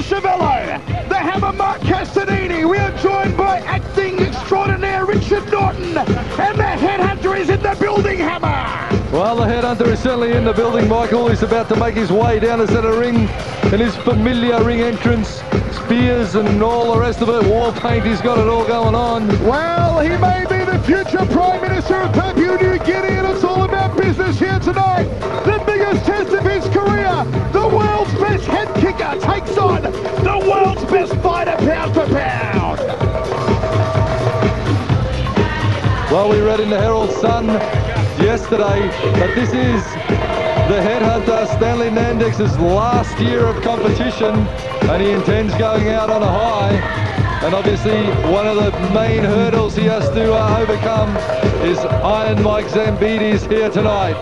Chevello, the Hammer Mark Castanini. We are joined by acting extraordinaire Richard Norton, and the Headhunter is in the building, Hammer. Well, the Headhunter is certainly in the building, Michael. He's about to make his way down the centre ring in his familiar ring entrance. Spears and all the rest of it, war paint, he's got it all going on. Well, he may be the future Prime Minister of Papua New Guinea, and it's all about business here tonight. The biggest test of his career, the world's best head kicker takes on the world's best fighter pound for pound. Well, we read in the Herald Sun yesterday that this is the Headhunter Stanley Nandex's last year of competition, and he intends going out on a high. And obviously one of the main hurdles he has to overcome is Iron Mike Zambidis here tonight.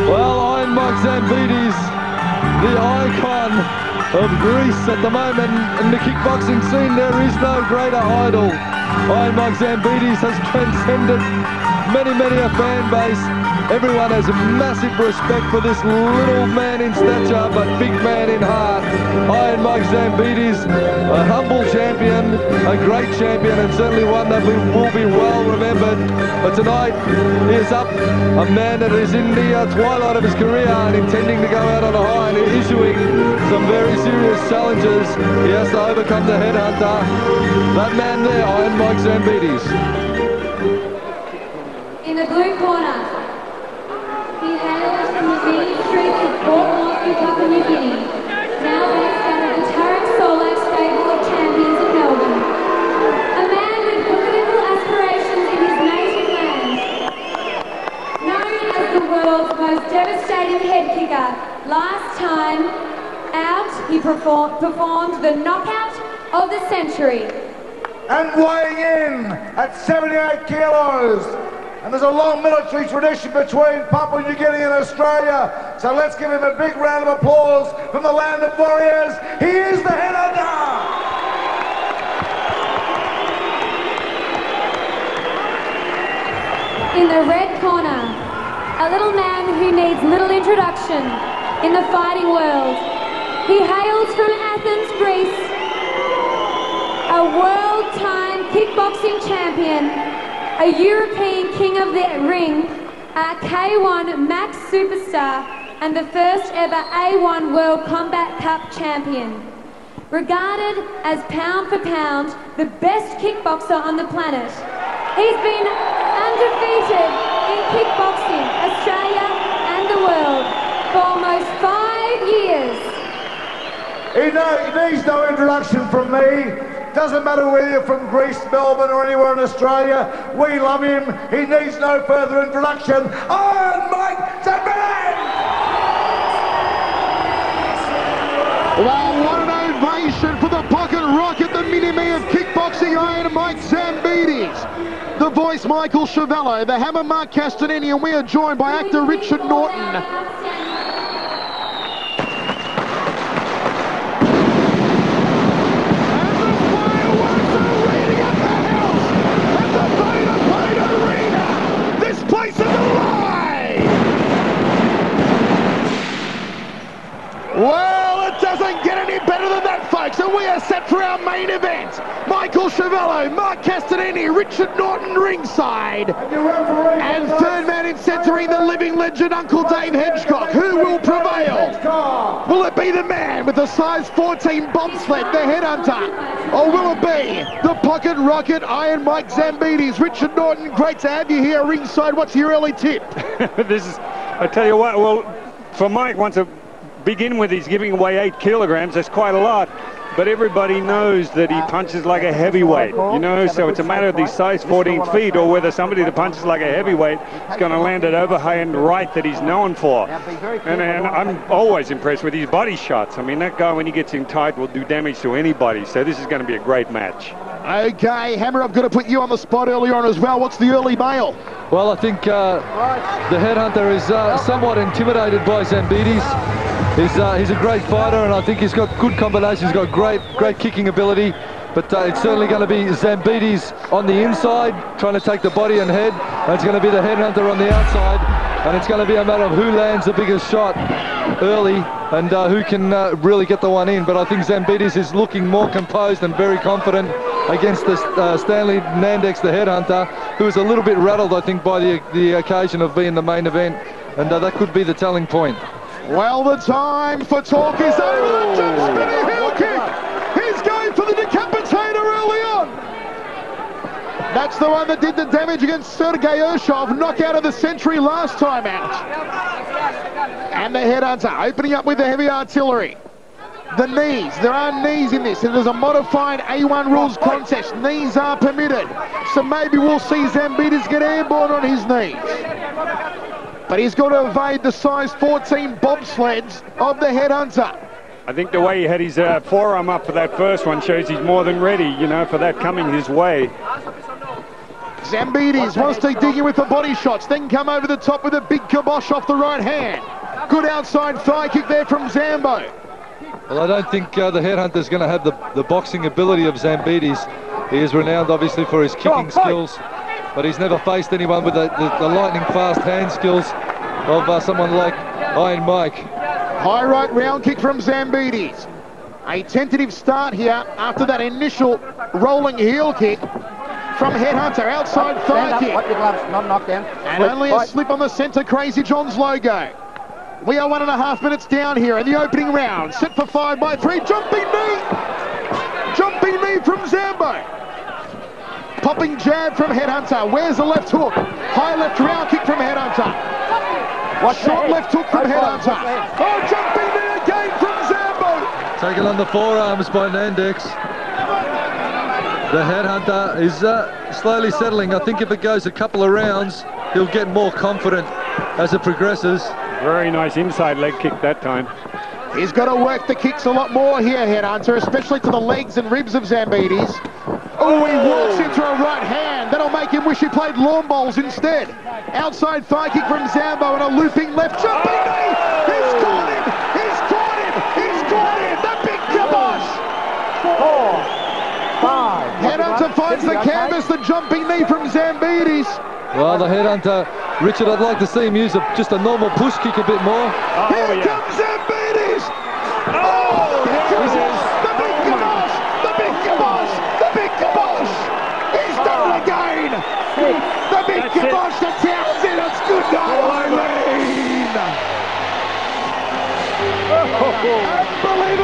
Well, Iron Mike Zambidis, the icon of Greece at the moment in the kickboxing scene. There is no greater idol. Iron Mike Zambidis has transcended many a fan base. Everyone has a massive respect for this little man in stature, but big man in heart. Iron Mike Zambidis, a humble champion, a great champion, and certainly one that will be well remembered. But tonight, he is up, a man that is in the twilight of his career and intending to go out on a high and issuing some very serious challenges. He has to overcome the Headhunter. That man there, Iron Mike Zambidis. In the blue corner, he hails from the main streets of Port Moresby, Papua New Guinea, now based out of the Tarek Solak stable of champions in Melbourne. A man with political aspirations in his native land. Known as the world's most devastating head kicker, last time out he performed the knockout of the century. And weighing in at 78 kilos. And there's a long military tradition between Papua New Guinea and Australia. So let's give him a big round of applause from the land of warriors. He is the Headhunter! In the red corner, a little man who needs little introduction in the fighting world. He hails from Athens, Greece, a world-time kickboxing champion, a European king of the ring, a K1 Max superstar, and the first ever A1 World Combat Cup champion. Regarded as pound for pound, the best kickboxer on the planet. He's been undefeated in kickboxing, Australia and the world, for almost 5 years. He needs no introduction from me. Doesn't matter whether you're from Greece, Melbourne or anywhere in Australia, we love him. He needs no further introduction. Iron Mike Zambidis! Well, what an ovation for the pocket rocket, the mini-me of kickboxing, Iron Mike Zambidis. The voice, Michael Chevello, the Hammer Mark Castanini, and we are joined by actor Richard Norton. Well, it doesn't get any better than that, folks, and we are set for our main event. Michael Chevello, Mark Castanini, Richard Norton ringside. And third man in centering, the living legend, Uncle Dave Hedgecock. Who will prevail? Will it be the man with the size 14 bobsled, the Headhunter? Or will it be the pocket rocket, Iron Mike Zambidis? Richard Norton, great to have you here ringside. What's your early tip? I tell you what, well, for Mike, once a begin with, he's giving away 8 kilograms. That's quite a lot, but everybody knows that he punches like a heavyweight, you know, so it's a matter of these size 14 feet or whether somebody that punches like a heavyweight is going to land at overhand right that he's known for. And I'm always impressed with his body shots. I mean, that guy, when he gets in tight, will do damage to anybody, so this is going to be a great match. Okay, Hammer, I've got to put you on the spot earlier on as well. What's the early bail? Well, I think the Headhunter is somewhat intimidated by Zambidis. He's a great fighter, and I think he's got good combinations. He's got great kicking ability. But it's certainly going to be Zambidis on the inside, trying to take the body and head. And it's going to be the Headhunter on the outside. And it's going to be a matter of who lands the biggest shot early and who can really get the one in. But I think Zambidis is looking more composed and very confident against the Stanley Nandex, the Headhunter, who is a little bit rattled, I think, by the occasion of being the main event. And that could be the telling point. Well, the time for talk is over. Jump spinning heel kick. He's going for the decapitator early on. That's the one that did the damage against Sergei Urshov, knockout of the century last time out. And the Headhunter opening up with the heavy artillery. The knees, there are knees in this, and there's a modified A1 rules contest. Knees are permitted, so maybe we'll see Zambidis get airborne on his knees. But he's got to evade the size 14 bobsleds of the Headhunter. I think the way he had his forearm up for that first one shows he's more than ready, you know, for that coming his way. Zambidis wants to dig in with the body shots, then come over the top with a big kibosh off the right hand. Good outside thigh kick there from Zambo. Well, I don't think the Headhunter's going to have the boxing ability of Zambidis. He is renowned, obviously, for his kicking skills, but he's never faced anyone with the lightning fast hand skills of someone like Iron Mike. High right round kick from Zambidis. A tentative start here after that initial rolling heel kick from Headhunter. Outside thigh kick. Not knocked down. And only a slip on the centre, Crazy John's logo. We are 1.5 minutes down here in the opening round. Set for 5 by 3. Jumping knee. Jumping knee from Zambo. Popping jab from Headhunter. Where's the left hook? High left round kick from Headhunter. Short left hook from Headhunter. Oh, jumping knee again from Zambo. Taken on the forearms by Nandex. The Headhunter is slowly settling. I think if it goes a couple of rounds, he'll get more confident as it progresses. Very nice inside leg kick that time. He's got to work the kicks a lot more here, Headhunter, especially to the legs and ribs of Zambidis. Oh, he walks into a right hand. That'll make him wish he played lawn bowls instead. Outside thigh kick from Zambo and a looping left. Jumping knee! He's caught him! He's caught him! He's caught him! The big kibosh! 4, 5. Headhunter finds the canvas, the jumping knee from Zambidis. Well, the Headhunter, Richard, I'd like to see him use just a normal push kick a bit more. Here comes Zambidis! Oh, here comes the big kibosh! The big kibosh! The big kibosh! He's done it again! The big kibosh to Townsend! It's good night, Eileen!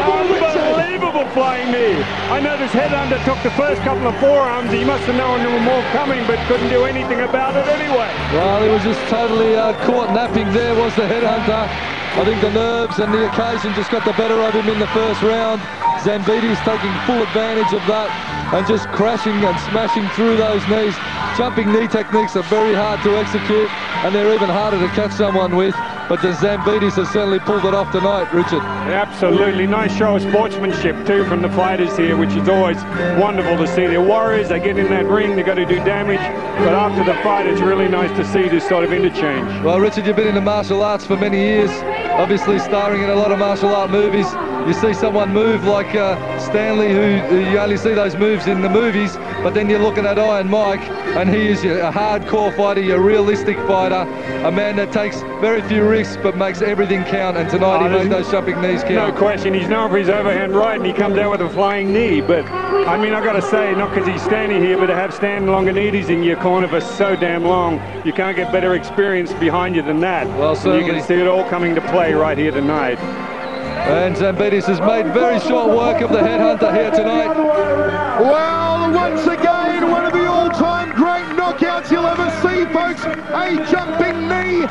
Unbelievable flying knee. I noticed Headhunter took the first couple of forearms. He must have known there were more coming, but couldn't do anything about it anyway. Well, he was just totally caught napping there, was the Headhunter. I think the nerves and the occasion just got the better of him in the first round. Zambidis taking full advantage of that and just crashing and smashing through those knees. Jumping knee techniques are very hard to execute, and they're even harder to catch someone with. But the Zambidis has certainly pulled it off tonight, Richard. Absolutely. Nice show of sportsmanship, too, from the fighters here, which is always wonderful to see. They're warriors. They get in that ring. They've got to do damage. But after the fight, it's really nice to see this sort of interchange. Well, Richard, you've been in the martial arts for many years, obviously starring in a lot of martial art movies. You see someone move like Stanley, who you only see those moves in the movies, but then you're looking at Iron Mike, and he is a hardcore fighter, a realistic fighter, a man that takes very few risks but makes everything count, and tonight he made those jumping knees count. No question, he's known for his overhand right, and he comes out with a flying knee, but I mean, I've got to say, not because he's standing here, but to have Stan Longanides in your corner for so damn long, you can't get better experience behind you than that. Well, certainly. You can see it all coming to play right here tonight. And Zambidis has made very short work of the Headhunter here tonight. Well, once again, one of the all-time great knockouts you'll ever see, folks. A jumping knee,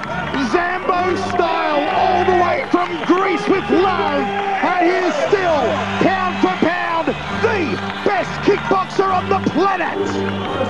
Zambo style, all the way from Greece with love. And he is still, pound for pound, the best kickboxer on the planet.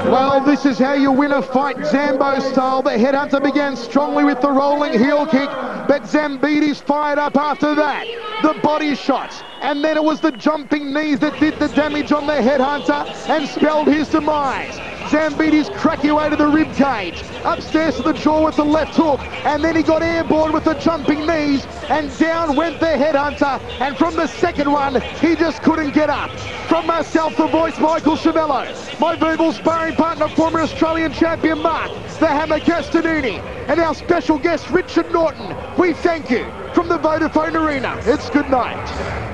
Well, this is how you win a fight, Zambo style. The Headhunter began strongly with the rolling heel kick, but Zambidis fired up after that. The body shots, and then it was the jumping knees that did the damage on the Headhunter and spelled his demise. Zambidis cracking away to the rib cage. Upstairs to the jaw with the left hook. And then he got airborne with the jumping knees. And down went the Headhunter. And from the second one, he just couldn't get up. From myself, the voice, Michael Chavello. My verbal sparring partner, former Australian champion Mark, the Hammer Castanini. And our special guest, Richard Norton. We thank you from the Vodafone Arena. It's good night.